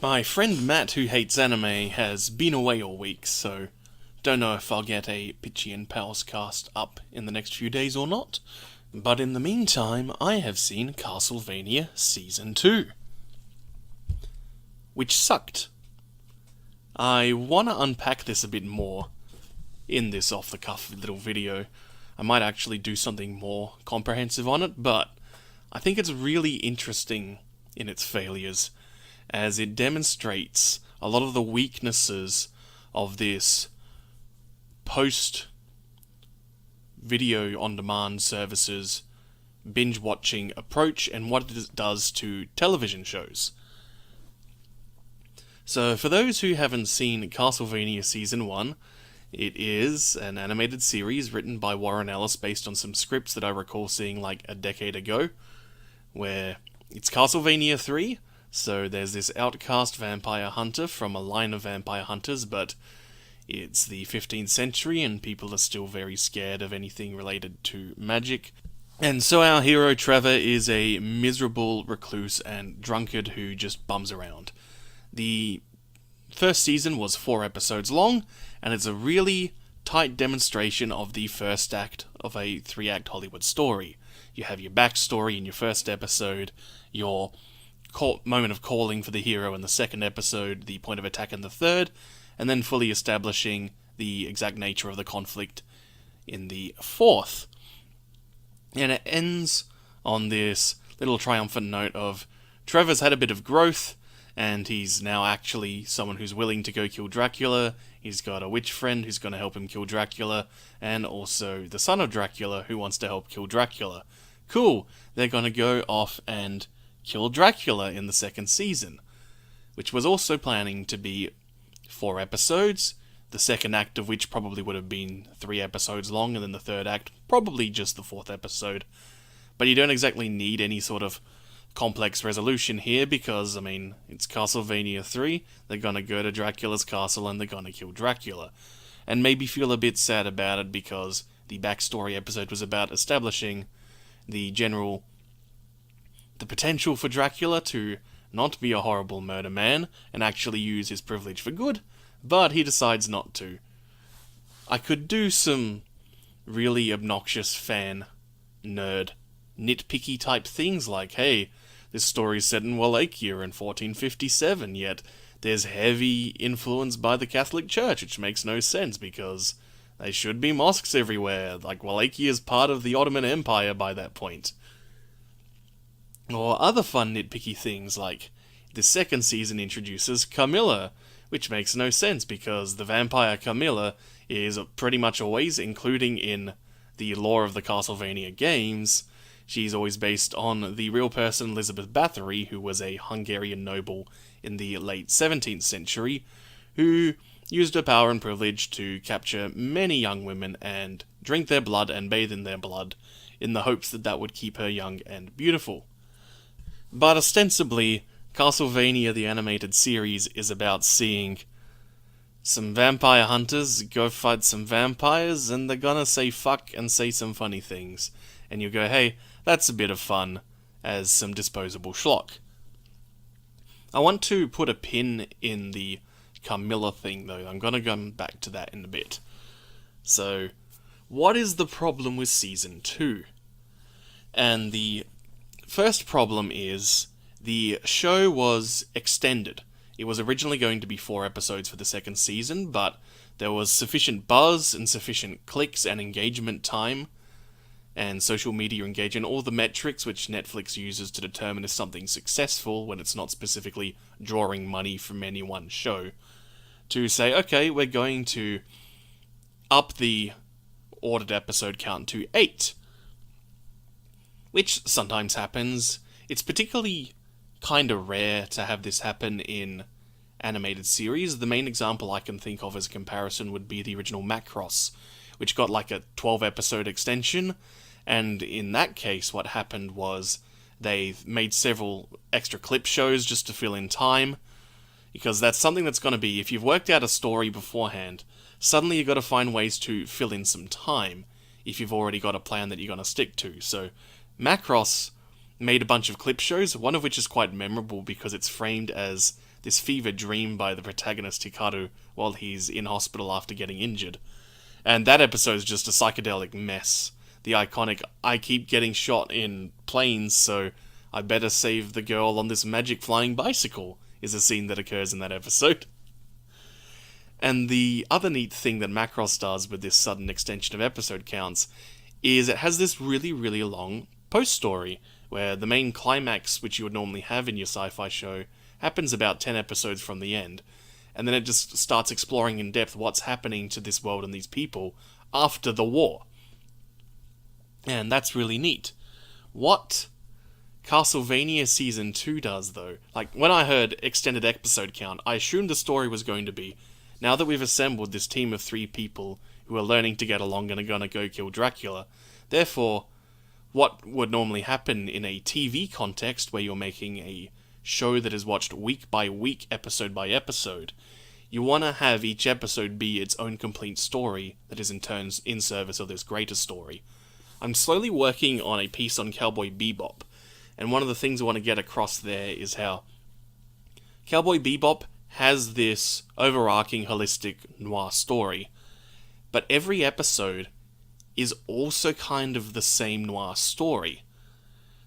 My friend Matt, who hates anime, has been away all week, so don't know if I'll get a Pitchy and Pals cast up in the next few days or not. But in the meantime, I have seen Castlevania Season 2, which sucked. I want to unpack this a bit more in this off-the-cuff little video. I might actually do something more comprehensive on it, but I think it's really interesting in its failures, as it demonstrates a lot of the weaknesses of this post-video-on-demand services binge-watching approach and what it does to television shows. So, for those who haven't seen Castlevania Season 1, it is an animated series written by Warren Ellis based on some scripts that I recall seeing like a decade ago, where it's Castlevania 3, so there's this outcast vampire hunter from a line of vampire hunters, but it's the 15th century and people are still very scared of anything related to magic. And so our hero Trevor is a miserable recluse and drunkard who just bums around. The first season was 4 episodes long, and it's a really tight demonstration of the first act of a 3-act Hollywood story. You have your backstory in your first episode, your moment of calling for the hero in the second episode, the point of attack in the third, and then fully establishing the exact nature of the conflict in the fourth. And it ends on this little triumphant note of Trevor's had a bit of growth, and he's now actually someone who's willing to go kill Dracula. He's got a witch friend who's going to help him kill Dracula, and also the son of Dracula who wants to help kill Dracula. Cool, they're going to go off and kill Dracula in the second season, which was also planning to be 4 episodes, the second act of which probably would have been 3 episodes long, and then the third act probably just the 4th episode. But you don't exactly need any sort of complex resolution here, because, it's Castlevania 3, they're gonna go to Dracula's castle and they're gonna kill Dracula. And maybe feel a bit sad about it because the backstory episode was about establishing the potential for Dracula to not be a horrible murder man and actually use his privilege for good, but he decides not to. I could do some really obnoxious fan, nerd, nitpicky type things like, hey, this story's set in Wallachia in 1457, yet there's heavy influence by the Catholic Church, which makes no sense because there should be mosques everywhere, like Wallachia is part of the Ottoman Empire by that point. Or other fun nitpicky things like, the second season introduces Camilla, which makes no sense because the vampire Camilla is pretty much always, including in the lore of the Castlevania games, she's always based on the real person Elizabeth Bathory, who was a Hungarian noble in the late 17th century, who used her power and privilege to capture many young women and drink their blood and bathe in their blood, in the hopes that that would keep her young and beautiful. But ostensibly, Castlevania the animated series is about seeing some vampire hunters go fight some vampires, and they're gonna say fuck and say some funny things. And you go, hey, that's a bit of fun, as some disposable schlock. I want to put a pin in the Camilla thing, though. I'm gonna come back to that in a bit. So, what is the problem with Season 2? And the first problem is, the show was extended. It was originally going to be 4 episodes for the second season, but there was sufficient buzz and sufficient clicks and engagement time and social media engagement, all the metrics which Netflix uses to determine if something's successful when it's not specifically drawing money from any one show, to say, okay, we're going to up the ordered episode count to 8. Which sometimes happens. It's particularly kinda rare to have this happen in animated series. The main example I can think of as a comparison would be the original Macross, which got like a 12-episode extension, and in that case what happened was they made several extra clip shows just to fill in time, because that's something that's going to be, if you've worked out a story beforehand, suddenly you've got to find ways to fill in some time if you've already got a plan that you're going to stick to. So Macross made a bunch of clip shows, one of which is quite memorable because it's framed as this fever dream by the protagonist Hikaru while he's in hospital after getting injured. And that episode is just a psychedelic mess. The iconic, I keep getting shot in planes, so I better save the girl on this magic flying bicycle, is a scene that occurs in that episode. And the other neat thing that Macross does with this sudden extension of episode counts is it has this really, really long post-story, where the main climax, which you would normally have in your sci-fi show, happens about 10 episodes from the end, and then it just starts exploring in depth what's happening to this world and these people after the war. And that's really neat. What Castlevania Season 2 does, though, like, when I heard extended episode count, I assumed the story was going to be, now that we've assembled this team of 3 people who are learning to get along and are gonna go kill Dracula, therefore, what would normally happen in a TV context where you're making a show that is watched week by week, episode by episode, you want to have each episode be its own complete story that is in turn in service of this greater story. I'm slowly working on a piece on Cowboy Bebop, and one of the things I want to get across there is how Cowboy Bebop has this overarching holistic noir story, but every episode is also kind of the same noir story.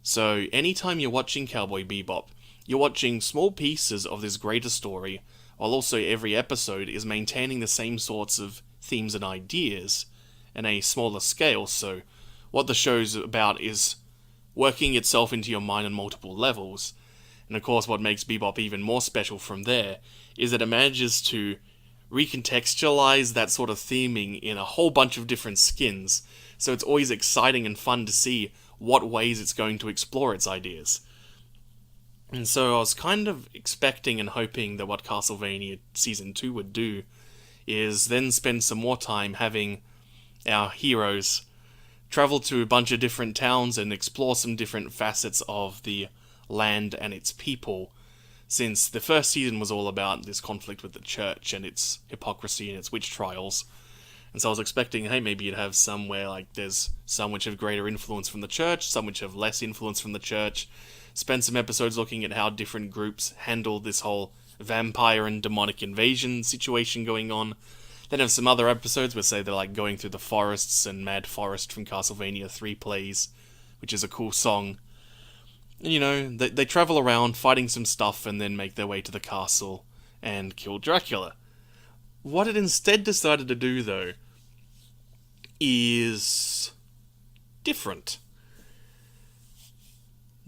So anytime you're watching Cowboy Bebop, you're watching small pieces of this greater story, while also every episode is maintaining the same sorts of themes and ideas in a smaller scale, so what the show's about is working itself into your mind on multiple levels. And of course what makes Bebop even more special from there is that it manages to recontextualize that sort of theming in a whole bunch of different skins, so it's always exciting and fun to see what ways it's going to explore its ideas. And so I was kind of expecting and hoping that what Castlevania Season 2 would do is then spend some more time having our heroes travel to a bunch of different towns and explore some different facets of the land and its people, since the first season was all about this conflict with the church and its hypocrisy and its witch trials. And so I was expecting, hey, maybe you'd have some where, like, there's some which have greater influence from the church, some which have less influence from the church. Spend some episodes looking at how different groups handle this whole vampire and demonic invasion situation going on. Then have some other episodes where, say, they're like going through the forests, and Mad Forest from Castlevania 3 plays, which is a cool song. And, you know, they travel around fighting some stuff and then make their way to the castle and kill Dracula. What it instead decided to do, though, is different.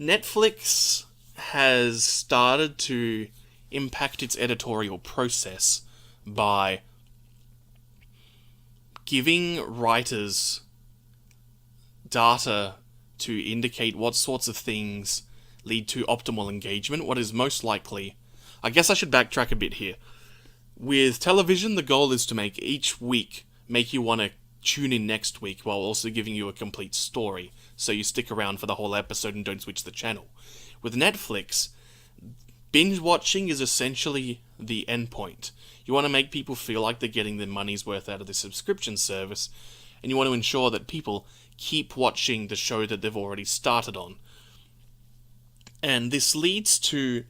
Netflix has started to impact its editorial process by giving writers data to indicate what sorts of things lead to optimal engagement, what is most likely. I guess I should backtrack a bit here. With television, the goal is to make each week make you want to tune in next week while also giving you a complete story, so you stick around for the whole episode and don't switch the channel. With Netflix, binge watching is essentially the endpoint. You want to make people feel like they're getting their money's worth out of the subscription service, and you want to ensure that people keep watching the show that they've already started on. And this leads to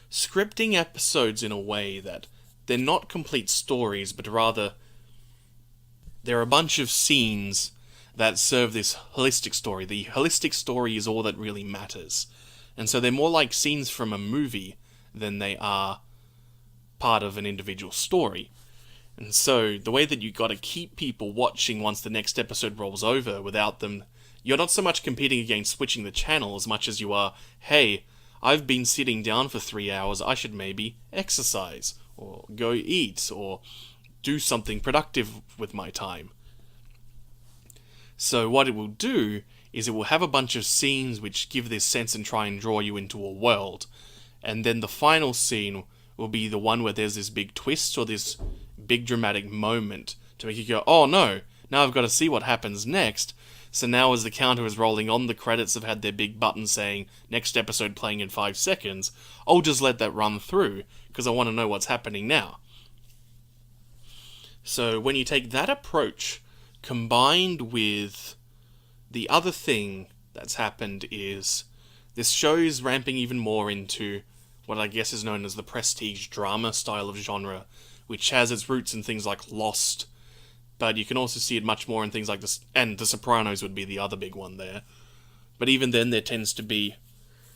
scripting episodes in a way that they're not complete stories, but rather they're a bunch of scenes that serve this holistic story. The holistic story is all that really matters. And so they're more like scenes from a movie than they are part of an individual story. And so the way that you got to keep people watching once the next episode rolls over without them, you're not so much competing against switching the channel as much as you are, hey, I've been sitting down for 3 hours, I should maybe exercise, or go eat, or do something productive with my time. So what it will do is it will have a bunch of scenes which give this sense and try and draw you into a world. And then the final scene will be the one where there's this big twist or this big dramatic moment to make you go, oh no, now I've got to see what happens next. So now as the counter is rolling on, the credits have had their big button saying, next episode playing in 5 seconds, I'll just let that run through, because I want to know what's happening now. So when you take that approach, combined with the other thing that's happened is, this show is ramping even more into what I guess is known as the prestige drama style of genre, which has its roots in things like Lost, but you can also see it much more in things like this, and The Sopranos would be the other big one there. But even then, there tends to be,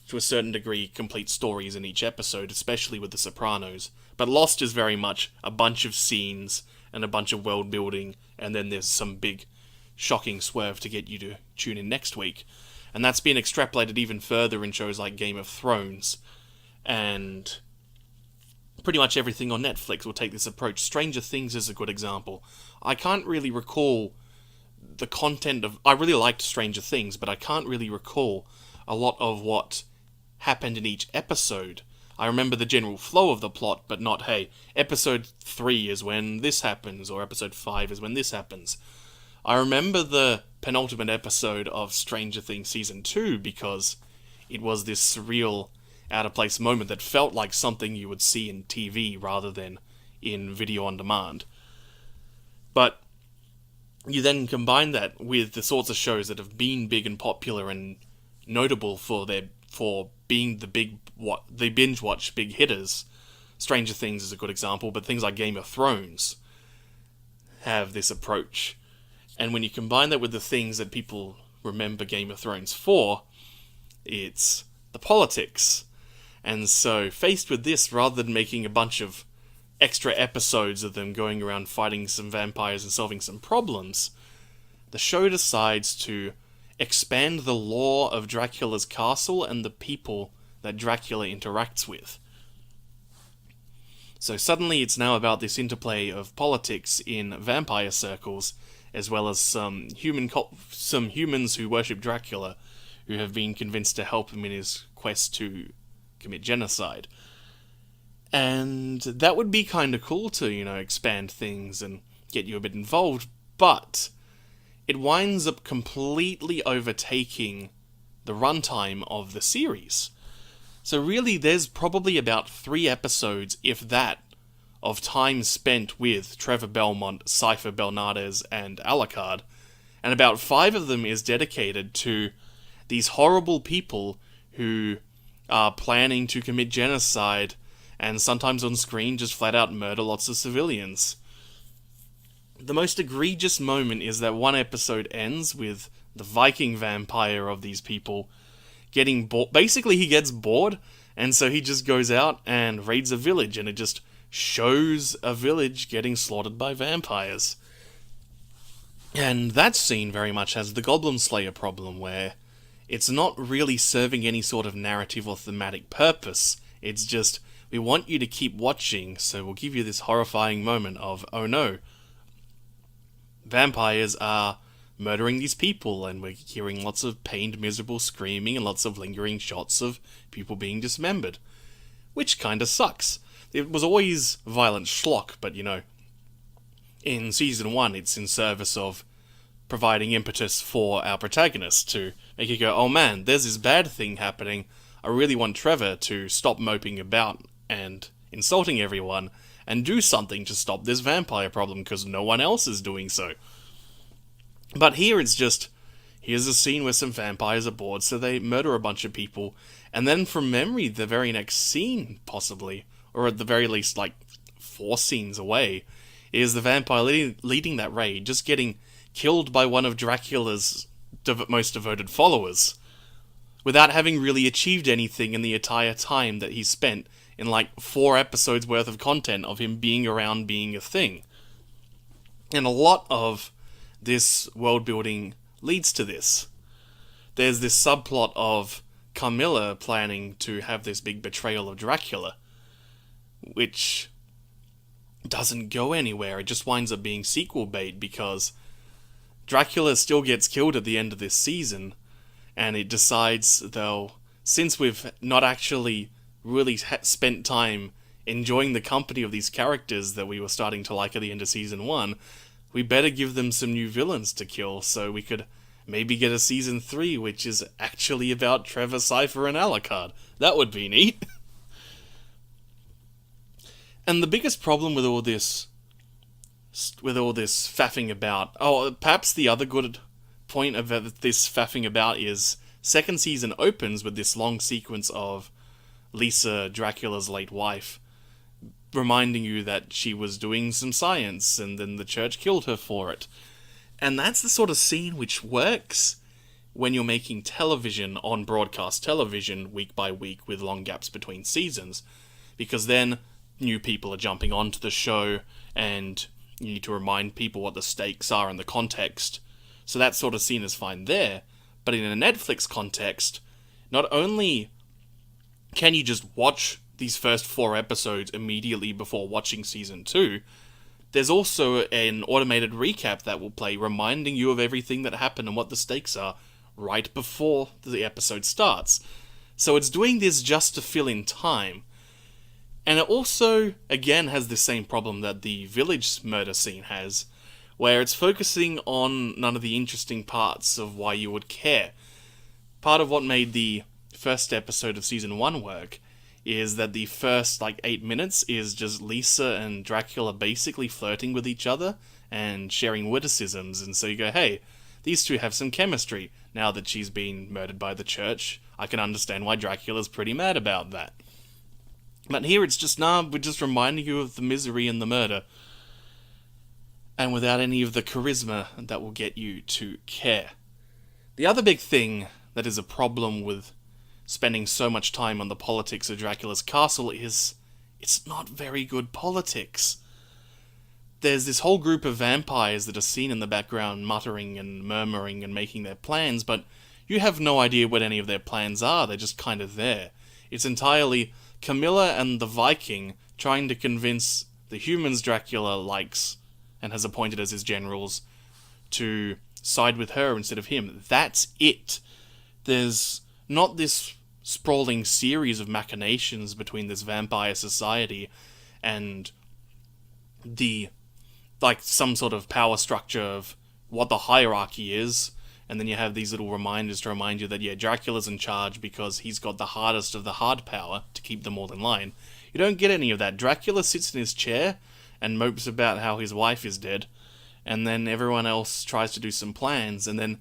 to a certain degree, complete stories in each episode, especially with The Sopranos. But Lost is very much a bunch of scenes and a bunch of world building, and then there's some big, shocking swerve to get you to tune in next week. And that's been extrapolated even further in shows like Game of Thrones, and pretty much everything on Netflix will take this approach. Stranger Things is a good example. I can't really recall the content of... I really liked Stranger Things, but I can't really recall a lot of what happened in each episode. I remember the general flow of the plot, but not, hey, episode 3 is when this happens, or episode 5 is when this happens. I remember the penultimate episode of Stranger Things Season 2 because it was this surreal, out-of-place moment that felt like something you would see in TV rather than in video on demand. But you then combine that with the sorts of shows that have been big and popular and notable for being the binge watch big hitters. Stranger Things is a good example, but things like Game of Thrones have this approach. And when you combine that with the things that people remember Game of Thrones for, it's the politics. And so, faced with this, rather than making a bunch of extra episodes of them going around fighting some vampires and solving some problems, the show decides to expand the lore of Dracula's castle and the people that Dracula interacts with. So suddenly it's now about this interplay of politics in vampire circles, as well as some humans who worship Dracula, who have been convinced to help him in his quest to commit genocide. And that would be kind of cool to, expand things and get you a bit involved, but it winds up completely overtaking the runtime of the series. So really, there's probably about 3 episodes, if that, of time spent with Trevor Belmont, Cypher Belnades, and Alucard, and about 5 of them is dedicated to these horrible people who are planning to commit genocide, and sometimes on screen just flat out murder lots of civilians. The most egregious moment is that one episode ends with the Viking vampire of these people getting bored. Basically, he gets bored, and so he just goes out and raids a village, and it just shows a village getting slaughtered by vampires. And that scene very much has the Goblin Slayer problem, where it's not really serving any sort of narrative or thematic purpose. It's just, we want you to keep watching, so we'll give you this horrifying moment of, oh no, vampires are murdering these people, and we're hearing lots of pained, miserable screaming and lots of lingering shots of people being dismembered. Which kinda sucks. It was always violent schlock, but in Season 1 it's in service of providing impetus for our protagonist to make you go, oh man, there's this bad thing happening, I really want Trevor to stop moping about and insulting everyone, and do something to stop this vampire problem, because no one else is doing so. But here it's just, here's a scene where some vampires are bored, so they murder a bunch of people, and then from memory, the very next scene, possibly, or at the very least, 4 scenes away, is the vampire leading that raid, just getting killed by one of Dracula's most devoted followers, without having really achieved anything in the entire time that he spent in 4 episodes worth of content of him being around being a thing. And a lot of this world building leads to this. There's this subplot of Carmilla planning to have this big betrayal of Dracula, which doesn't go anywhere. It just winds up being sequel bait, because Dracula still gets killed at the end of this season, and it decides, though, since we've not actually really spent time enjoying the company of these characters that we were starting to like at the end of Season 1, we better give them some new villains to kill, so we could maybe get a Season 3, which is actually about Trevor, Cypher, and Alucard. That would be neat. And the biggest problem with all this faffing about... Oh, perhaps the other good point of this faffing about is second season opens with this long sequence of Lisa, Dracula's late wife, reminding you that she was doing some science and then the church killed her for it. And that's the sort of scene which works when you're making television on broadcast television week by week with long gaps between seasons, because then new people are jumping onto the show and you need to remind people what the stakes are and the context. So that sort of scene is fine there, but in a Netflix context, not only can you just watch these first 4 episodes immediately before watching season 2, there's also an automated recap that will play, reminding you of everything that happened and what the stakes are right before the episode starts. So it's doing this just to fill in time. And it also, again, has the same problem that the village murder scene has, where it's focusing on none of the interesting parts of why you would care. Part of what made the first episode of season 1 work is that the first 8 minutes is just Lisa and Dracula basically flirting with each other and sharing witticisms, and so you go, hey, these two have some chemistry. Now that she's been murdered by the church, I can understand why Dracula's pretty mad about that. But here it's just, we're just reminding you of the misery and the murder, and without any of the charisma that will get you to care. The other big thing that is a problem with spending so much time on the politics of Dracula's castle is it's not very good politics. There's this whole group of vampires that are seen in the background muttering and murmuring and making their plans, but you have no idea what any of their plans are, they're just kind of there. It's entirely Camilla and the Viking trying to convince the humans Dracula likes and has appointed as his generals to side with her instead of him. That's it. There's not this sprawling series of machinations between this vampire society and the some sort of power structure of what the hierarchy is, and then you have these little reminders to remind you that Dracula's in charge because he's got the hardest of the hard power to keep them all in line. You don't get any of that. Dracula sits in his chair and mopes about how his wife is dead, and then everyone else tries to do some plans, and then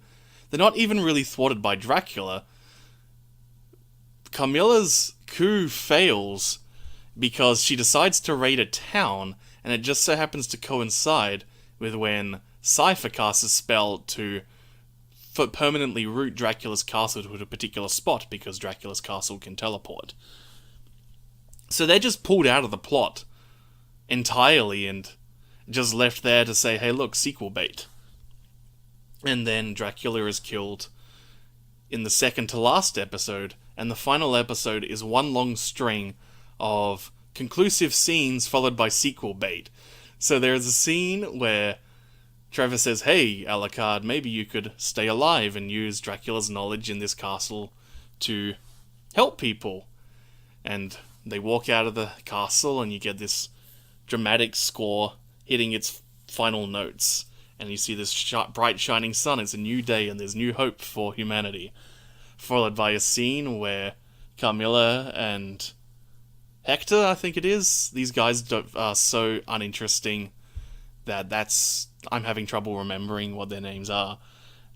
they're not even really thwarted by Dracula. Camilla's coup fails because she decides to raid a town, and it just so happens to coincide with when Cypher casts a spell to permanently root Dracula's castle to a particular spot, because Dracula's castle can teleport. So they're just pulled out of the plot entirely and just left there to say, hey look, sequel bait. And then Dracula is killed in the second to last episode, and the final episode is one long string of conclusive scenes followed by sequel bait. So there's a scene where Trevor says, hey, Alucard, maybe you could stay alive and use Dracula's knowledge in this castle to help people. And they walk out of the castle and you get this dramatic score hitting its final notes. And you see this bright shining sun. It's a new day and there's new hope for humanity. Followed by a scene where Carmilla and Hector, I think it is, these guys are so uninteresting that I'm having trouble remembering what their names are.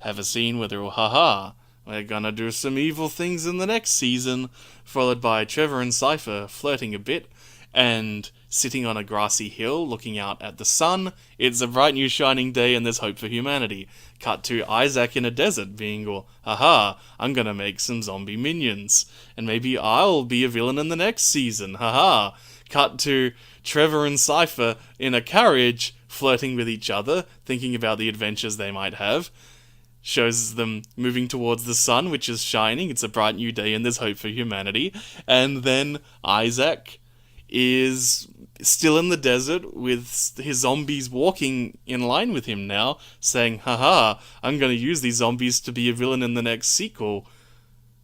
Have a scene where they're all, haha, we're gonna do some evil things in the next season, followed by Trevor and Cypher flirting a bit, and sitting on a grassy hill looking out at the sun. It's a bright new shining day and there's hope for humanity. Cut to Isaac in a desert being all, haha, I'm gonna make some zombie minions, and maybe I'll be a villain in the next season, haha. Cut to Trevor and Cypher in a carriage flirting with each other, thinking about the adventures they might have. Shows them moving towards the sun, which is shining. It's a bright new day and there's hope for humanity. And then Isaac is still in the desert with his zombies walking in line with him now, saying, haha, I'm going to use these zombies to be a villain in the next sequel.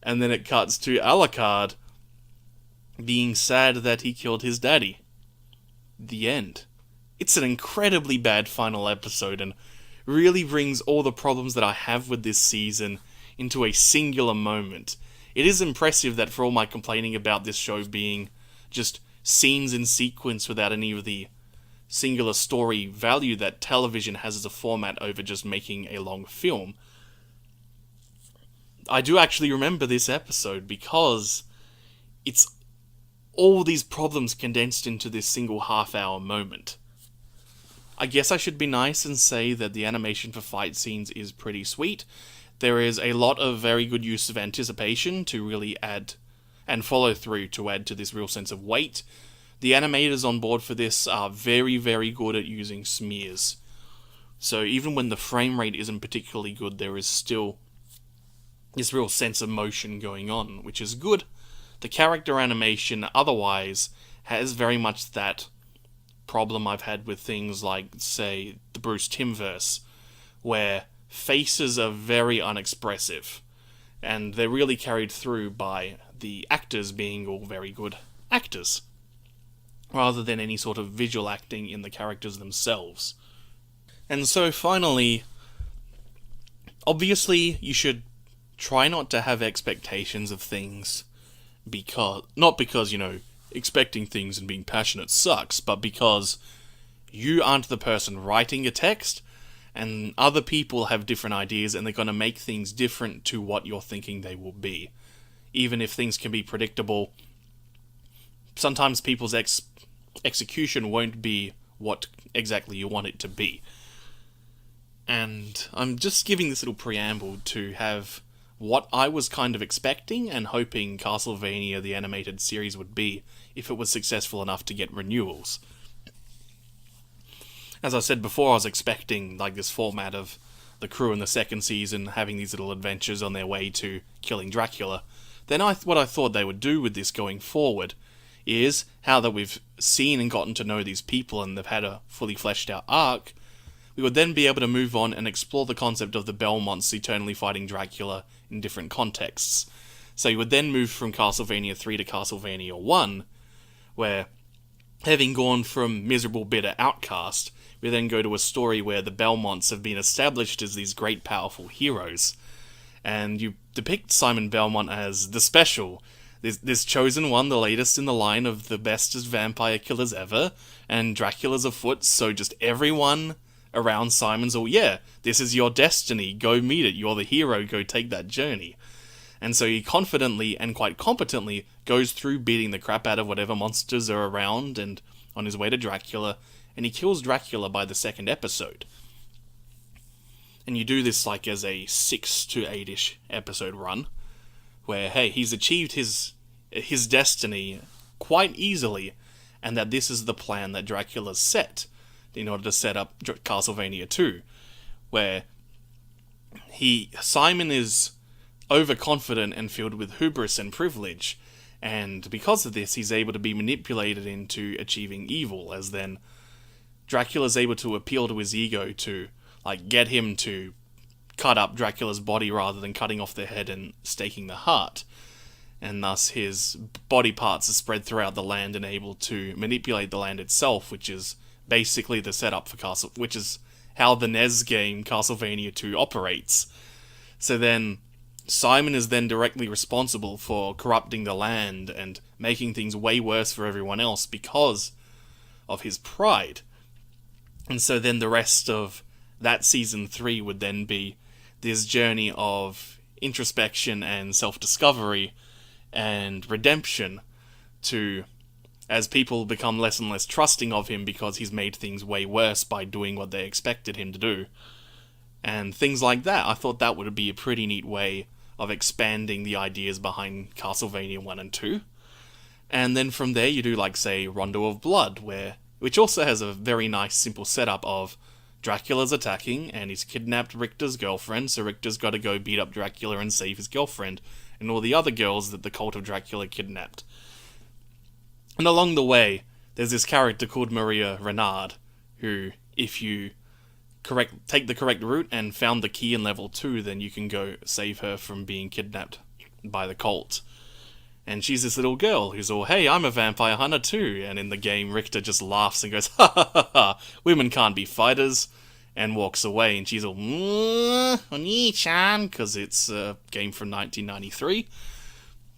And then it cuts to Alucard being sad that he killed his daddy. The end. It's an incredibly bad final episode and really brings all the problems that I have with this season into a singular moment. It is impressive that for all my complaining about this show being just scenes in sequence without any of the singular story value that television has as a format over just making a long film, I do actually remember this episode because it's all these problems condensed into this single half-hour moment. I guess I should be nice and say that the animation for fight scenes is pretty sweet. There is a lot of very good use of anticipation to really add, and follow through to add to this real sense of weight. The animators on board for this are very, very good at using smears. So even when the frame rate isn't particularly good, there is still this real sense of motion going on, which is good. The character animation otherwise has very much that problem I've had with things like, say, the Bruce Timm-verse, where faces are very unexpressive, and they're really carried through by the actors being all very good actors, rather than any sort of visual acting in the characters themselves. And so finally, obviously you should try not to have expectations of things not because, expecting things and being passionate sucks, but because you aren't the person writing a text, and other people have different ideas, and they're going to make things different to what you're thinking they will be. Even if things can be predictable, sometimes people's execution won't be what exactly you want it to be. And I'm just giving this little preamble to have what I was kind of expecting and hoping Castlevania the animated series would be if it was successful enough to get renewals. As I said before, I was expecting this format of the crew in the second season having these little adventures on their way to killing Dracula. Then what I thought they would do with this going forward is, how that we've seen and gotten to know these people and they've had a fully fleshed out arc, we would then be able to move on and explore the concept of the Belmonts eternally fighting Dracula in different contexts. So you would then move from Castlevania 3 to Castlevania 1, where, having gone from miserable, bitter outcast, we then go to a story where the Belmonts have been established as these great, powerful heroes. And you depict Simon Belmont as the special, this chosen one, the latest in the line of the bestest vampire killers ever, and Dracula's afoot, so just everyone around Simon's all, yeah, this is your destiny, go meet it, you're the hero, go take that journey. And so he confidently and quite competently goes through beating the crap out of whatever monsters are around and on his way to Dracula, and he kills Dracula by the second episode. And you do this as a 6 to 8-ish episode run, where, hey, he's achieved his destiny quite easily, and that this is the plan that Dracula's set in order to set up Castlevania 2, where Simon is overconfident and filled with hubris and privilege, and because of this he's able to be manipulated into achieving evil, as then Dracula's able to appeal to his ego to get him to cut up Dracula's body rather than cutting off the head and staking the heart, and thus his body parts are spread throughout the land and able to manipulate the land itself, which is basically the setup for which is how the NES game Castlevania 2 operates. So then Simon is then directly responsible for corrupting the land and making things way worse for everyone else because of his pride. And so then the rest of that season 3 would then be this journey of introspection and self-discovery and redemption as people become less and less trusting of him because he's made things way worse by doing what they expected him to do. And things like that. I thought that would be a pretty neat way of expanding the ideas behind Castlevania 1 and 2. And then from there you do say Rondo of Blood, which also has a very nice simple setup of Dracula's attacking and he's kidnapped Richter's girlfriend, so Richter's got to go beat up Dracula and save his girlfriend and all the other girls that the cult of Dracula kidnapped. And along the way, there's this character called Maria Renard, who, if you take the correct route and found the key in level 2, then you can go save her from being kidnapped by the cult. And she's this little girl who's all, hey, I'm a vampire hunter too. And in the game, Richter just laughs and goes, ha ha ha ha, women can't be fighters, and walks away. And she's all, Oni-chan, because it's a game from 1993,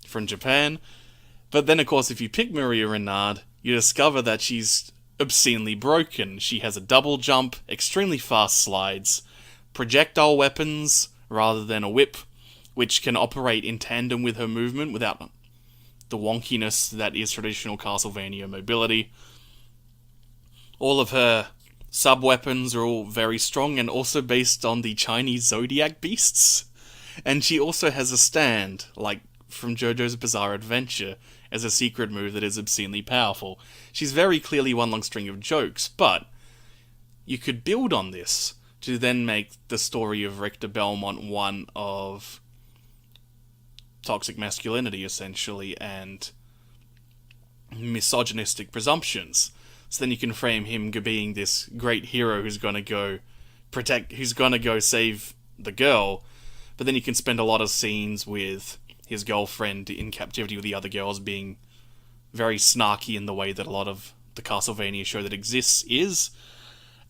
from Japan. But then, of course, if you pick Maria Renard, you discover that she's obscenely broken. She has a double jump, extremely fast slides, projectile weapons rather than a whip, which can operate in tandem with her movement without the wonkiness that is traditional Castlevania mobility. All of her sub-weapons are all very strong and also based on the Chinese zodiac beasts. And she also has a stand, like from JoJo's Bizarre Adventure, as a secret move that is obscenely powerful. She's very clearly one long string of jokes, but you could build on this to then make the story of Richter Belmont one of toxic masculinity, essentially, and misogynistic presumptions. So then you can frame him being this great hero who's gonna go save the girl, but then you can spend a lot of scenes with his girlfriend in captivity with the other girls being very snarky in the way that a lot of the Castlevania show that exists is.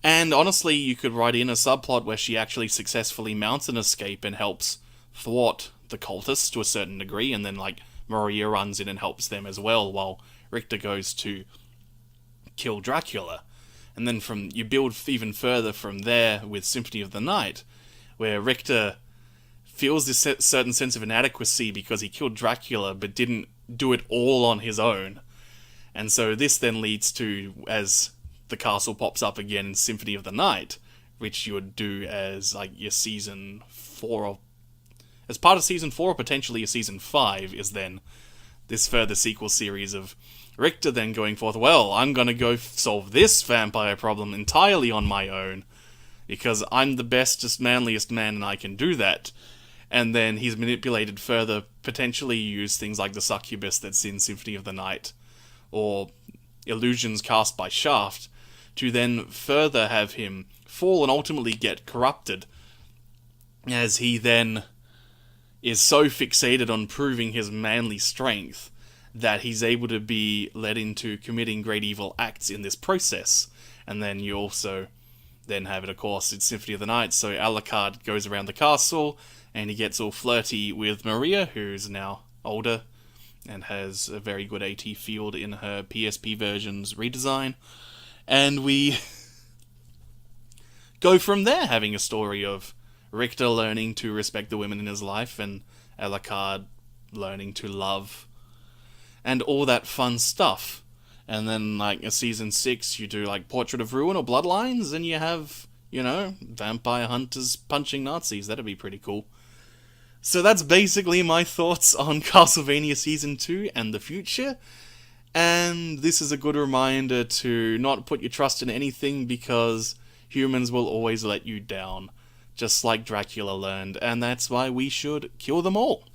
And honestly, you could write in a subplot where she actually successfully mounts an escape and helps thwart the cultists to a certain degree, and then like Maria runs in and helps them as well, while Richter goes to kill Dracula. And then you build even further from there with Symphony of the Night, where Richter feels this certain sense of inadequacy because he killed Dracula but didn't do it all on his own. And so this then leads to, as the castle pops up again in Symphony of the Night, which you would do as like your season 4 or as part of season 4 or potentially a season 5, is then this further sequel series of Richter then going forth, well, I'm gonna go solve this vampire problem entirely on my own, because I'm the bestest, manliest man and I can do that. And then he's manipulated further, potentially use things like the succubus that's in Symphony of the Night, or illusions cast by Shaft, to then further have him fall and ultimately get corrupted, as he then is so fixated on proving his manly strength that he's able to be led into committing great evil acts in this process. And then you also then have it, of course, in Symphony of the Night, so Alucard goes around the castle, and he gets all flirty with Maria, who's now older, and has a very good AT field in her PSP version's redesign. And we go from there, having a story of Richter learning to respect the women in his life, and Alucard learning to love, and all that fun stuff. And then, like, a season 6, you do, like, Portrait of Ruin or Bloodlines, and you have, vampire hunters punching Nazis. That'd be pretty cool. So that's basically my thoughts on Castlevania Season 2 and the future. And this is a good reminder to not put your trust in anything, because humans will always let you down, just like Dracula learned, and that's why we should kill them all.